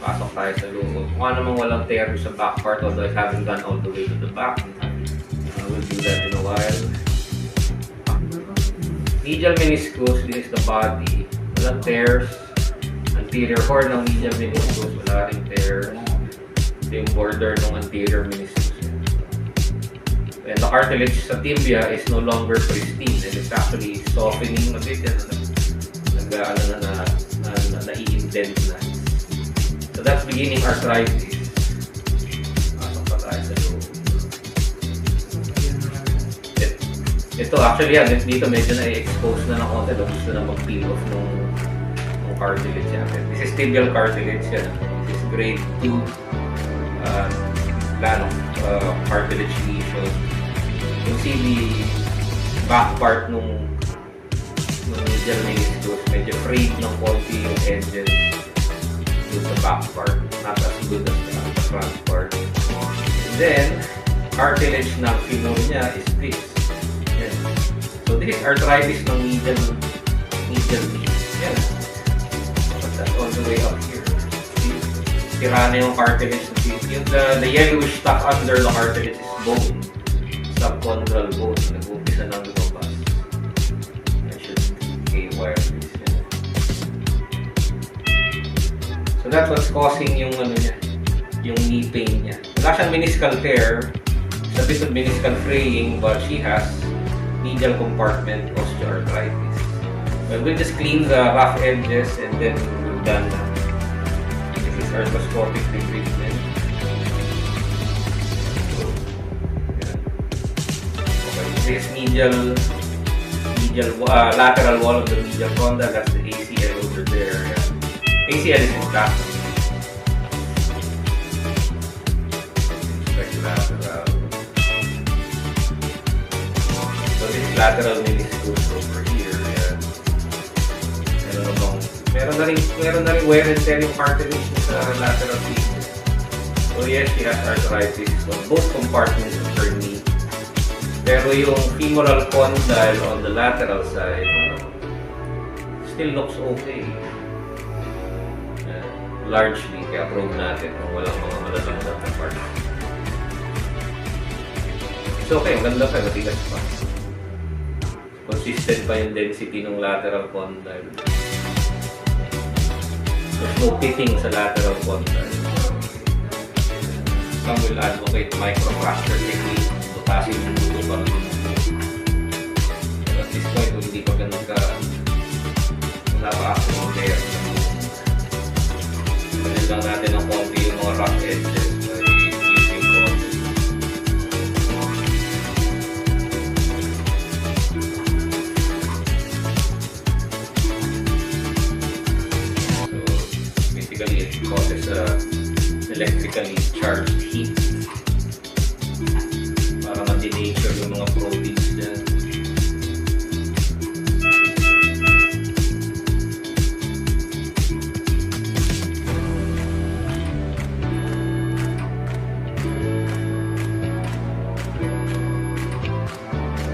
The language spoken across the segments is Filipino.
pasok tayo sa loob. Mukha namang walang tear sa back part, although I haven't gone all the way to the back. We'll do that in a while. Medial meniscus, this is the body. Walang tears. Anterior horn ng medial meniscus, wala rin tears. Ito yung border ng anterior meniscus. And the cartilage sa tibia is no longer pristine and it's actually softening a bit. Nai-indent na. So that's beginning arthritis. Pasok pa tayo sa loob. Ito actually yan, dito medyo na-expose na ng konti. Gusto na mag-peel off ng cartilage yan. This is tibial cartilage yan. This is grade 2 cartilage lesion. You can see the back part nung medial meniscus, medyo frayed ng konti yung edges dun sa back part. Not as good as the front part. And then, cartilage ng femur niya is this. Yan. So this is arthritis ng medial knee. Yan. But that's all the way up here. Tira na yung cartilage ng femur. The yellowish stuff under the cartilage is bone. Subchondral bone. Nag-umpisa ng lumabas. I should wire this. So that's what's causing yung niya, yung knee pain niya. Wala siyang meniscal tear, it's a bit of meniscal fraying, but she has medial compartment osteoarthritis. But we'll just clean the rough edges and then we're done. This is arthroscopic treatment. This medial lateral wall of the medial condyle, that's the ACL over there. Yeah. ACL is in back. Lateral. So this is lateral meniscus over here. Yeah. Meron na rin wear and tear yung cartilage sa lateral meniscus. So yes, she has arthritis on both compartments of her knee. Pero yung femoral condyle on the lateral side still looks okay. Largely, kaya prove natin kung walang mga malalanggap na part. It's okay, ang ganda pa, matigas pa. Consistent pa yung density ng lateral condyle. There's no pitting sa lateral condyle. Some will advocate microfracture technique. Kasi yung dulo pa rin. At this point, kung hindi pa ganun ka napaka ng layer. Ganun lang natin ang konti yung mga rough edges by using cotton. So, basically, it causes electrically charged heat. Para ma-denature yung mga proteins dyan.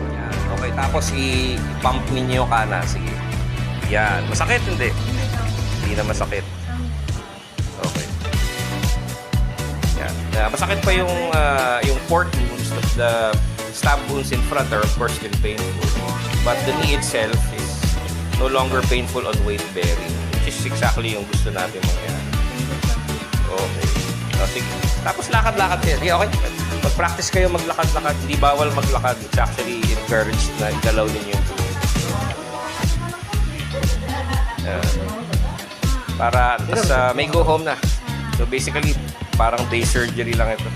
Yan. Okay, tapos i-pump ninyo yung kana. Sige. Yan. Masakit? Hindi. Hindi na masakit. Okay. Yan. Masakit pa yung port wounds, the stab wounds in front are of course still painful. But the knee itself is no longer painful on weight bearing, which is exactly yung gusto natin mangyari. Okay. So, sige. Tapos lakad-lakad din. Okay. Mag-practice kayo maglakad-lakad. Hindi bawal maglakad. It's actually encouraged na igalaw ninyo yung tubig. Para may go home na. So basically, parang day surgery lang ito.